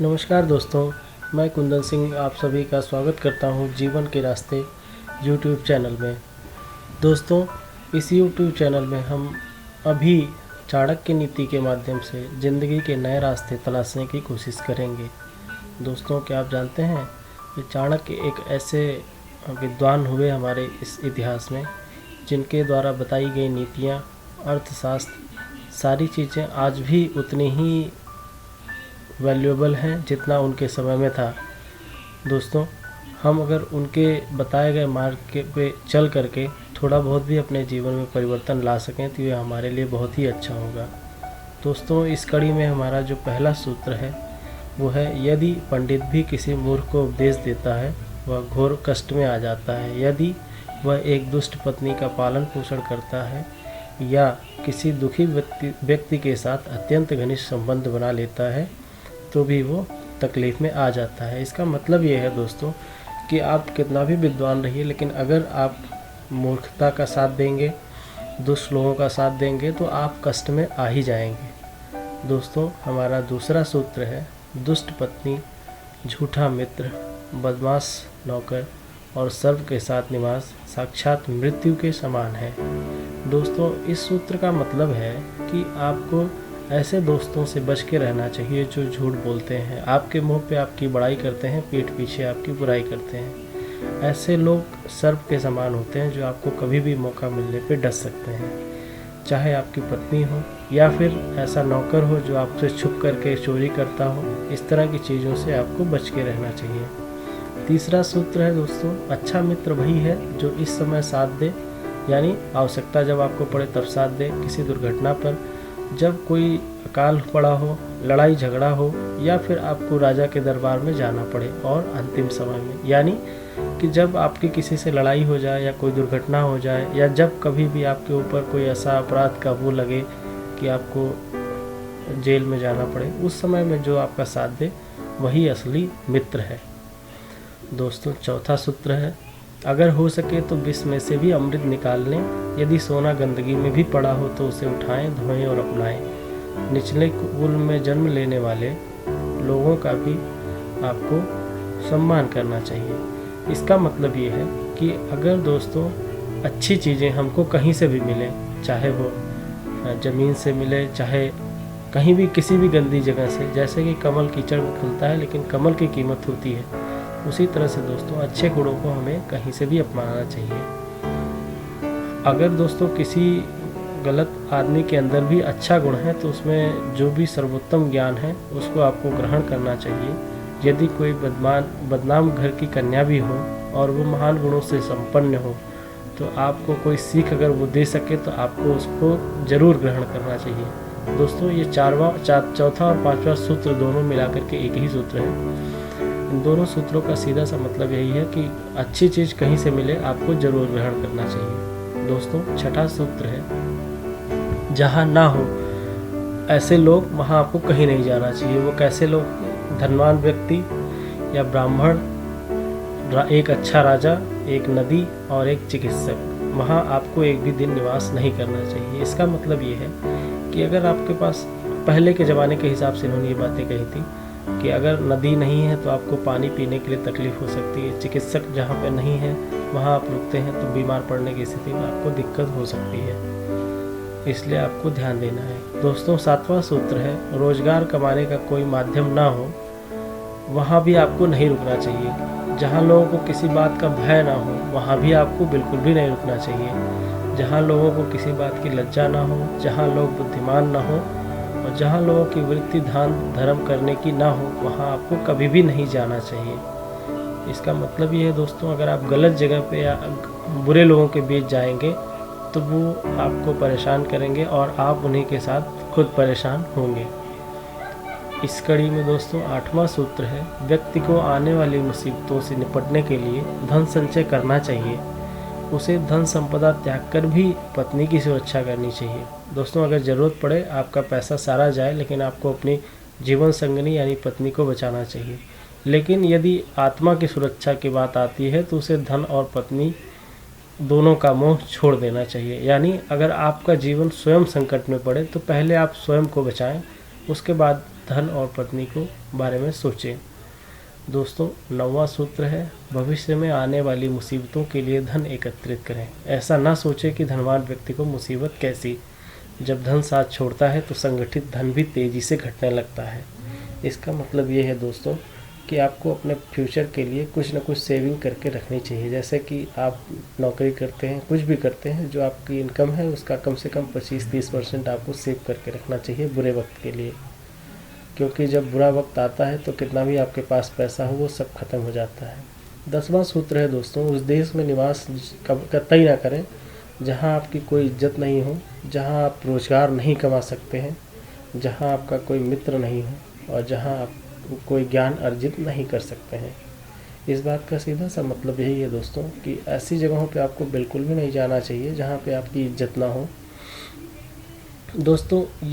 नमस्कार दोस्तों, मैं कुंदन सिंह आप सभी का स्वागत करता हूं जीवन के रास्ते यूट्यूब चैनल में। दोस्तों, इस यूट्यूब चैनल में हम अभी चाणक्य नीति के माध्यम से ज़िंदगी के नए रास्ते तलाशने की कोशिश करेंगे। दोस्तों, क्या आप जानते हैं कि चाणक्य एक ऐसे विद्वान हुए हमारे इस इतिहास में जिनके द्वारा बताई गई नीतियाँ, अर्थशास्त्र, सारी चीज़ें आज भी उतनी ही वैल्यूएबल हैं जितना उनके समय में था। दोस्तों, हम अगर उनके बताए गए मार्ग के पे चल करके थोड़ा बहुत भी अपने जीवन में परिवर्तन ला सकें तो ये हमारे लिए बहुत ही अच्छा होगा। दोस्तों, इस कड़ी में हमारा जो पहला सूत्र है वो है, यदि पंडित भी किसी मूर्ख को उपदेश देता है वह घोर कष्ट में आ जाता है। यदि वह एक दुष्ट पत्नी का पालन पोषण करता है या किसी दुखी व्यक्ति के साथ अत्यंत घनिष्ठ संबंध बना लेता है तो भी वो तकलीफ़ में आ जाता है। इसका मतलब ये है दोस्तों कि आप कितना भी विद्वान रहिए, लेकिन अगर आप मूर्खता का साथ देंगे, दुष्ट लोगों का साथ देंगे तो आप कष्ट में आ ही जाएंगे। दोस्तों, हमारा दूसरा सूत्र है, दुष्ट पत्नी, झूठा मित्र, बदमाश नौकर और सर्व के साथ निवास साक्षात मृत्यु के समान है। दोस्तों, इस सूत्र का मतलब है कि आपको ऐसे दोस्तों से बच के रहना चाहिए जो झूठ बोलते हैं, आपके मुंह पे आपकी बड़ाई करते हैं, पीठ पीछे आपकी बुराई करते हैं। ऐसे लोग सर्प के समान होते हैं जो आपको कभी भी मौका मिलने पे डस सकते हैं, चाहे आपकी पत्नी हो या फिर ऐसा नौकर हो जो आपसे छुप करके चोरी करता हो। इस तरह की चीज़ों से आपको बच के रहना चाहिए। तीसरा सूत्र है दोस्तों, अच्छा मित्र वही है जो इस समय साथ दे, यानी आवश्यकता जब आपको पड़े तब साथ दे, किसी दुर्घटना पर, जब कोई अकाल पड़ा हो, लड़ाई झगड़ा हो या फिर आपको राजा के दरबार में जाना पड़े, और अंतिम समय में, यानी कि जब आपकी किसी से लड़ाई हो जाए या कोई दुर्घटना हो जाए या जब कभी भी आपके ऊपर कोई ऐसा अपराध का वो लगे कि आपको जेल में जाना पड़े, उस समय में जो आपका साथ दे वही असली मित्र है। दोस्तों, चौथा सूत्र है, अगर हो सके तो विष में से भी अमृत निकाल लें। यदि सोना गंदगी में भी पड़ा हो तो उसे उठाएं, धोएं और अपनाएं। निचले कुल में जन्म लेने वाले लोगों का भी आपको सम्मान करना चाहिए। इसका मतलब ये है कि अगर दोस्तों अच्छी चीज़ें हमको कहीं से भी मिले, चाहे वो ज़मीन से मिले, चाहे कहीं भी किसी भी गंदी जगह से, जैसे कि कमल कीचड़ में खिलता है लेकिन कमल की कीमत होती है, उसी तरह से दोस्तों अच्छे गुणों को हमें कहीं से भी अपनाना चाहिए। अगर दोस्तों किसी गलत आदमी के अंदर भी अच्छा गुण है तो उसमें जो भी सर्वोत्तम ज्ञान है उसको आपको ग्रहण करना चाहिए। यदि कोई बदनाम घर की कन्या भी हो और वो महान गुणों से संपन्न हो तो आपको कोई सीख अगर वो दे सके तो आपको उसको ज़रूर ग्रहण करना चाहिए। दोस्तों, ये चौथा और पांचवा सूत्र दोनों मिलाकर के एक ही सूत्र है। इन दोनों सूत्रों का सीधा सा मतलब यही है कि अच्छी चीज़ कहीं से मिले आपको ज़रूर ग्रहण करना चाहिए। दोस्तों, छठा सूत्र है, जहाँ ना हो ऐसे लोग वहाँ आपको कहीं नहीं जाना चाहिए। वो कैसे लोग? धनवान व्यक्ति या ब्राह्मण, एक अच्छा राजा, एक नदी और एक चिकित्सक, वहाँ आपको एक भी दिन निवास नहीं करना चाहिए। इसका मतलब ये है कि अगर आपके पास, पहले के ज़माने के हिसाब से इन्होंने ये बातें कही थी कि अगर नदी नहीं है तो आपको पानी पीने के लिए तकलीफ़ हो सकती है, चिकित्सक जहाँ पे नहीं है वहाँ आप रुकते हैं तो बीमार पड़ने की स्थिति में आपको दिक्कत हो सकती है, इसलिए आपको ध्यान देना है। दोस्तों, सातवां सूत्र है, रोज़गार कमाने का कोई माध्यम ना हो वहाँ भी आपको नहीं रुकना चाहिए। जहाँ लोगों को किसी बात का भय ना हो वहाँ भी आपको बिल्कुल भी नहीं रुकना चाहिए। जहाँ लोगों को किसी बात की लज्जा ना हो, जहाँ लोग बुद्धिमान ना हो और जहाँ लोगों की वृत्ति दान धर्म करने की ना हो वहाँ आपको कभी भी नहीं जाना चाहिए। इसका मतलब ये है दोस्तों, अगर आप गलत जगह पे या बुरे लोगों के बीच जाएंगे तो वो आपको परेशान करेंगे और आप उन्हीं के साथ खुद परेशान होंगे। इस कड़ी में दोस्तों आठवां सूत्र है, व्यक्ति को आने वाली मुसीबतों से निपटने के लिए धन संचय करना चाहिए। उसे धन संपदा त्याग कर भी पत्नी की सुरक्षा करनी चाहिए। दोस्तों, अगर ज़रूरत पड़े आपका पैसा सारा जाए लेकिन आपको अपनी जीवन संगिनी यानी पत्नी को बचाना चाहिए। लेकिन यदि आत्मा की सुरक्षा की बात आती है तो उसे धन और पत्नी दोनों का मोह छोड़ देना चाहिए। यानी अगर आपका जीवन स्वयं संकट में पड़े तो पहले आप स्वयं को बचाएं, उसके बाद धन और पत्नी को बारे में सोचें। दोस्तों 9वां सूत्र है, भविष्य में आने वाली मुसीबतों के लिए धन एकत्रित करें। ऐसा ना सोचें कि धनवान व्यक्ति को मुसीबत कैसी, जब धन साथ छोड़ता है तो संगठित धन भी तेज़ी से घटने लगता है। इसका मतलब ये है दोस्तों कि आपको अपने फ्यूचर के लिए कुछ ना कुछ सेविंग करके रखनी चाहिए। जैसे कि आप नौकरी करते हैं, कुछ भी करते हैं, जो आपकी इनकम है उसका कम से कम 25-30% आपको सेव करके रखना चाहिए बुरे वक्त के लिए, क्योंकि जब बुरा वक्त आता है तो कितना भी आपके पास पैसा हो वो सब खत्म हो जाता है। 10वां सूत्र है दोस्तों, उस देश में निवास कतई ना करें जहां आपकी कोई इज्जत नहीं हो, जहां आप रोज़गार नहीं कमा सकते हैं, जहां आपका कोई मित्र नहीं हो और जहां आप कोई ज्ञान अर्जित नहीं कर सकते हैं। इस बात का सीधा सा मतलब यही है दोस्तों कि ऐसी जगहों पे आपको बिल्कुल भी नहीं जाना चाहिए जहाँ पे आपकी इज्जत ना हो। दोस्तों ये